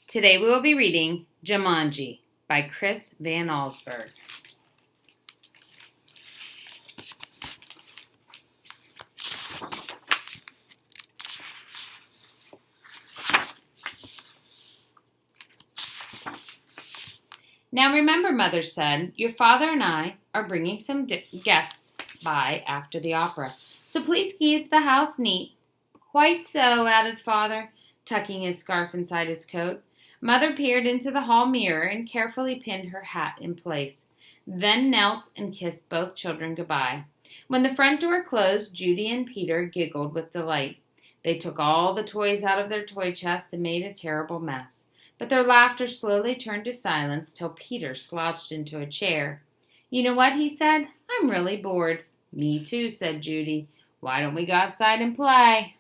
Today we will be reading Jumanji by Chris Van Allsburg. Now remember, Mother said, your father and I are bringing some guests by after the opera, so please keep the house neat. Quite so, added Father, tucking his scarf inside his coat. Mother peered into the hall mirror and carefully pinned her hat in place, then knelt and kissed both children goodbye. When the front door closed, Judy and Peter giggled with delight. They took all the toys out of their toy chest and made a terrible mess. But their laughter slowly turned to silence till Peter slouched into a chair. You know what, he said, I'm really bored. Me too, said Judy. Why don't we go outside and play?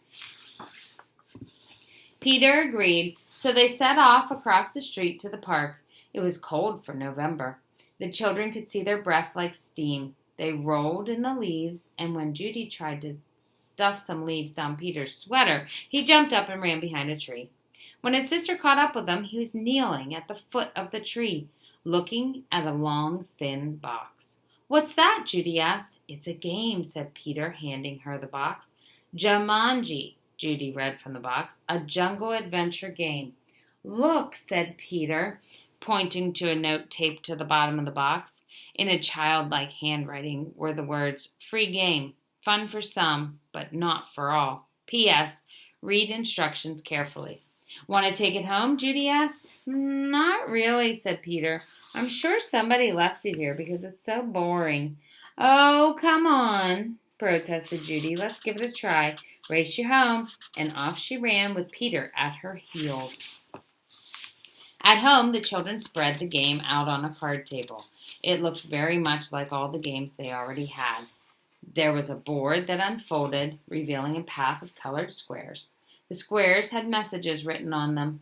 Peter agreed, so they set off across the street to the park. It was cold for November. The children could see their breath like steam. They rolled in the leaves, and when Judy tried to stuff some leaves down Peter's sweater, he jumped up and ran behind a tree. When his sister caught up with him, he was kneeling at the foot of the tree, looking at a long, thin box. What's that? Judy asked. It's a game, said Peter, handing her the box. Jumanji, Judy read from the box, a jungle adventure game. Look, said Peter, pointing to a note taped to the bottom of the box. In a childlike handwriting were the words, free game, fun for some, but not for all. P.S. Read instructions carefully. Want to take it home? Judy asked. Not really, said Peter. I'm sure somebody left it here because it's so boring. Oh, come on, protested Judy. Let's give it a try. Race you home. And off she ran with Peter at her heels. At home, the children spread the game out on a card table. It looked very much like all the games they already had. There was a board that unfolded, revealing a path of colored squares. The squares had messages written on them.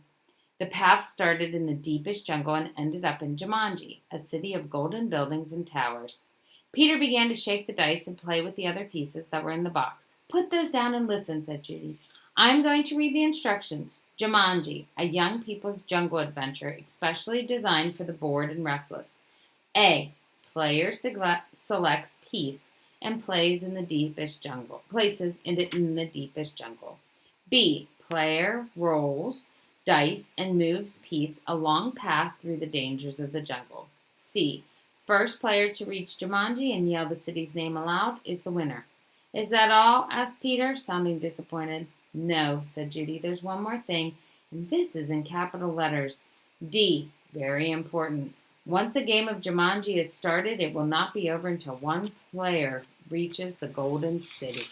The path started in the deepest jungle and ended up in Jumanji, a city of golden buildings and towers. Peter began to shake the dice and play with the other pieces that were in the box. Put those down and listen, said Judy. I'm going to read the instructions. Jumanji, a young people's jungle adventure, especially designed for the bored and restless. A. Player selects piece and plays in the deepest jungle. Places in the deepest jungle. B. Player rolls dice and moves piece a long path through the dangers of the jungle. C. First player to reach Jumanji and yell the city's name aloud is the winner. Is that all? Asked Peter, sounding disappointed. No, said Judy. There's one more thing, and this is in capital letters. D. Very important. Once a game of Jumanji is started, it will not be over until one player reaches the Golden City.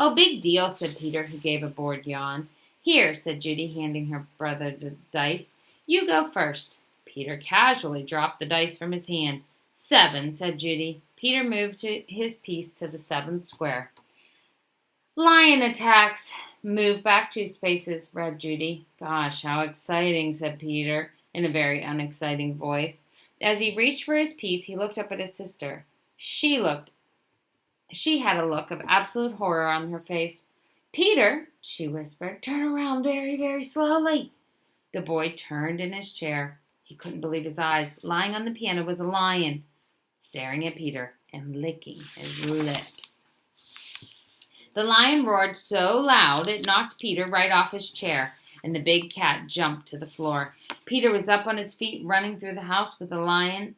Oh, big deal, said Peter, who gave a bored yawn. Here, said Judy, handing her brother the dice. You go first. Peter casually dropped the dice from his hand. 7, said Judy. Peter moved his piece to the 7th square. Lion attacks. Move back 2 spaces, read Judy. Gosh, how exciting, said Peter, in a very unexciting voice. As he reached for his piece, he looked up at his sister. She had a look of absolute horror on her face. Peter, she whispered, turn around very, very slowly. The boy turned in his chair. He couldn't believe his eyes. Lying on the piano was a lion, staring at Peter and licking his lips. The lion roared so loud it knocked Peter right off his chair, and the big cat jumped to the floor. Peter was up on his feet, running through the house with the lion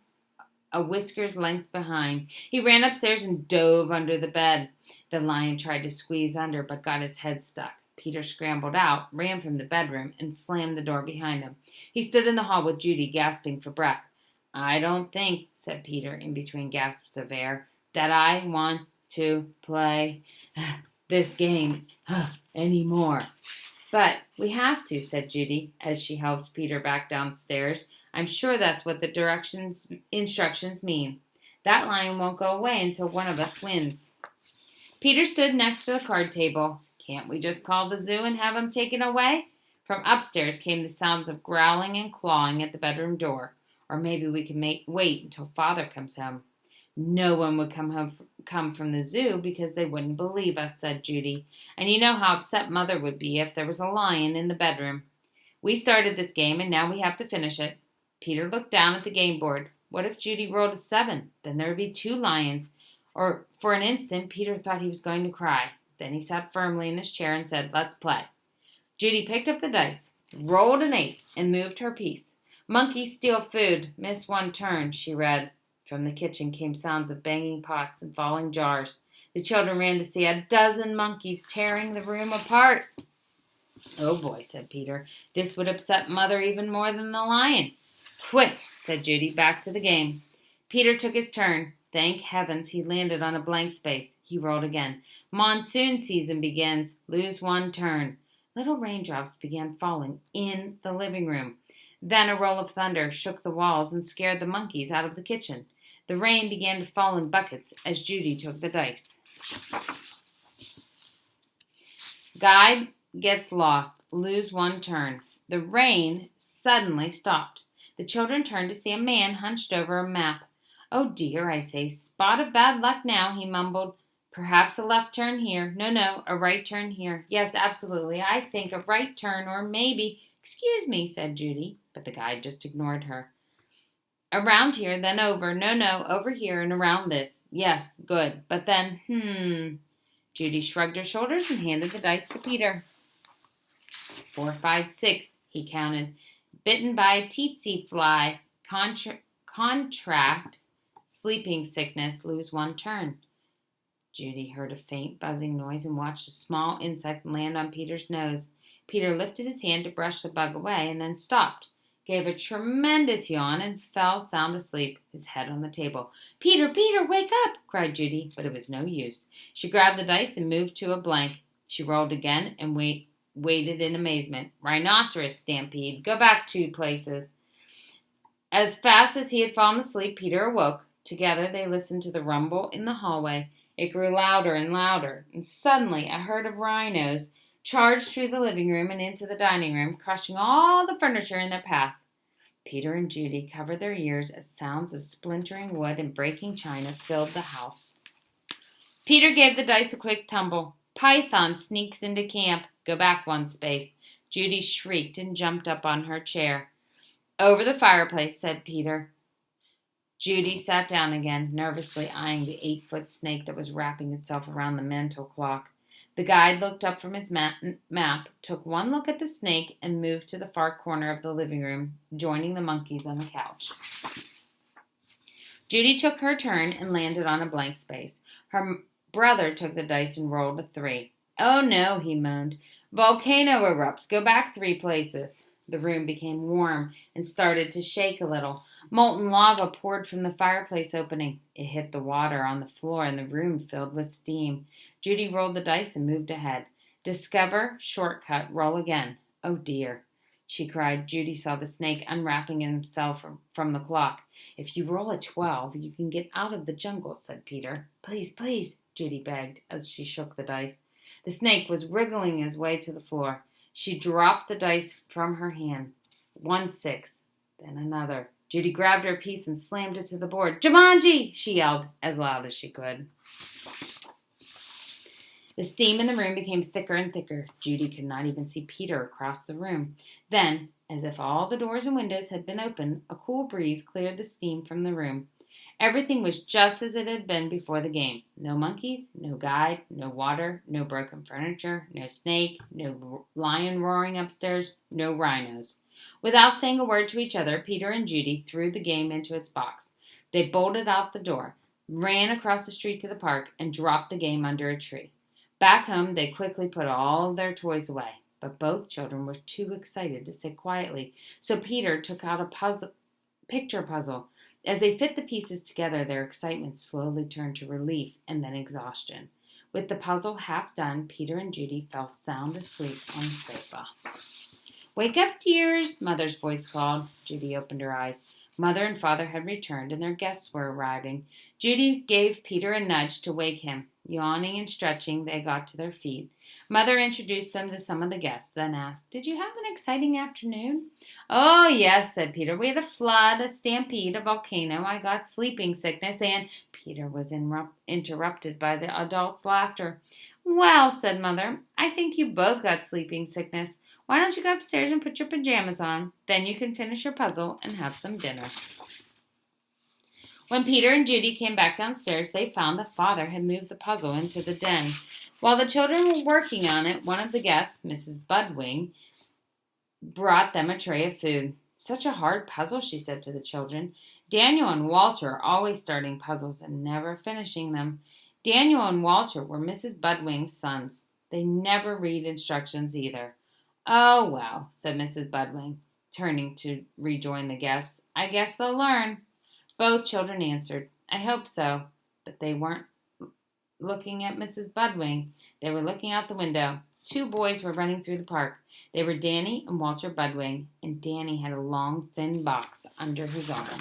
a whisker's length behind. He ran upstairs and dove under the bed. The lion tried to squeeze under, but got his head stuck. Peter scrambled out, ran from the bedroom, and slammed the door behind him. He stood in the hall with Judy, gasping for breath. I don't think, said Peter, in between gasps of air, that I want to play this game anymore. But we have to, said Judy, as she helped Peter back downstairs. I'm sure that's what the instructions mean. That lion won't go away until one of us wins. Peter stood next to the card table. Can't we just call the zoo and have him taken away? From upstairs came the sounds of growling and clawing at the bedroom door. Or maybe we can wait until Father comes home. No one would come from the zoo because they wouldn't believe us, said Judy. And you know how upset Mother would be if there was a lion in the bedroom. We started this game, and now we have to finish it. Peter looked down at the game board. What if Judy rolled a 7? Then there would be 2 lions. Or for an instant, Peter thought he was going to cry. Then he sat firmly in his chair and said, "Let's play." Judy picked up the dice, rolled an 8, and moved her piece. "Monkeys steal food. Miss 1 turn," she read. From the kitchen came sounds of banging pots and falling jars. The children ran to see a dozen monkeys tearing the room apart. "Oh boy," said Peter. "This would upset Mother even more than the lion." "Quick," said Judy, "back to the game." Peter took his turn. Thank heavens he landed on a blank space. He rolled again. "Monsoon season begins. Lose 1 turn." Little raindrops began falling in the living room. Then a roll of thunder shook the walls and scared the monkeys out of the kitchen. The rain began to fall in buckets as Judy took the dice. Guide gets lost. Lose 1 turn. The rain suddenly stopped. The children turned to see a man hunched over a map. "Oh dear, I say, spot of bad luck now," he mumbled. "Perhaps a left turn here. No, a right turn here. Yes, absolutely, I think a right turn, or maybe—" "Excuse me," said Judy, but the guide just ignored her. "Around here, then over. No, over here and around this. Yes, good. But then, Judy shrugged her shoulders and handed the dice to Peter. 4, 5, 6, he counted. "Bitten by a tsetse fly. Contract. Sleeping sickness. Lose 1 turn." Judy heard a faint buzzing noise and watched a small insect land on Peter's nose. Peter lifted his hand to brush the bug away and then stopped, gave a tremendous yawn, and fell sound asleep, his head on the table. Peter, wake up!" cried Judy, but it was no use. She grabbed the dice and moved to a blank. She rolled again and waited in amazement. "Rhinoceros stampede. Go back 2 places." As fast as he had fallen asleep, Peter awoke. Together they listened to the rumble in the hallway. It grew louder and louder, and suddenly a herd of rhinos charged through the living room and into the dining room, crushing all the furniture in their path. Peter and Judy covered their ears as sounds of splintering wood and breaking china filled the house. Peter gave the dice a quick tumble. "Python sneaks into camp. Go back 1 space." Judy shrieked and jumped up on her chair. "Over the fireplace," said Peter. Judy sat down again, nervously eyeing the 8-foot snake that was wrapping itself around the mantel clock. The guide looked up from his map, took 1 look at the snake, and moved to the far corner of the living room, joining the monkeys on the couch. Judy took her turn and landed on a blank space. Her brother took the dice and rolled a 3. "Oh no," he moaned. "Volcano erupts. Go back 3 places." The room became warm and started to shake a little. Molten lava poured from the fireplace opening. It hit the water on the floor and the room filled with steam. Judy rolled the dice and moved ahead. "Discover, shortcut, roll again." "Oh dear," she cried. Judy saw the snake unwrapping himself from the clock. "If you roll a 12, you can get out of the jungle," said Peter. Please, Judy begged as she shook the dice. The snake was wriggling his way to the floor. She dropped the dice from her hand. 1 6, then another. Judy grabbed her piece and slammed it to the board. "Jumanji!" she yelled as loud as she could. The steam in the room became thicker and thicker. Judy could not even see Peter across the room. Then, as if all the doors and windows had been open, a cool breeze cleared the steam from the room. Everything was just as it had been before the game. No monkeys, no guide, no water, no broken furniture, no snake, no lion roaring upstairs, no rhinos. Without saying a word to each other, Peter and Judy threw the game into its box. They bolted out the door, ran across the street to the park, and dropped the game under a tree. Back home, they quickly put all their toys away, but both children were too excited to sit quietly, so Peter took out a picture puzzle. As they fit the pieces together, their excitement slowly turned to relief and then exhaustion. With the puzzle half done, Peter and Judy fell sound asleep on the sofa. "Wake up, dears," Mother's voice called. Judy opened her eyes. Mother and Father had returned, and their guests were arriving. Judy gave Peter a nudge to wake him. Yawning and stretching, they got to their feet. Mother introduced them to some of the guests, then asked, "Did you have an exciting afternoon?" "Oh, yes," said Peter. "We had a flood, a stampede, a volcano. I got sleeping sickness, and—" Peter was interrupted by the adults' laughter. "Well," said Mother, "I think you both got sleeping sickness. Why don't you go upstairs and put your pajamas on? Then you can finish your puzzle and have some dinner. When Peter and Judy came back downstairs, they found that Father had moved the puzzle into the den. While the children were working on it, one of the guests, Mrs. Budwing, brought them a tray of food. Such a hard puzzle, she said to the children. Daniel and Walter are always starting puzzles and never finishing them. Daniel and Walter were Mrs. Budwing's sons. They never read instructions either. Oh, well, said Mrs. Budwing, turning to rejoin the guests. I guess they'll learn. Both children answered, I hope so. But they weren't looking at Mrs. Budwing. They were looking out the window. Two boys were running through the park. They were Danny and Walter Budwing, and Danny had a long, thin box under his arm.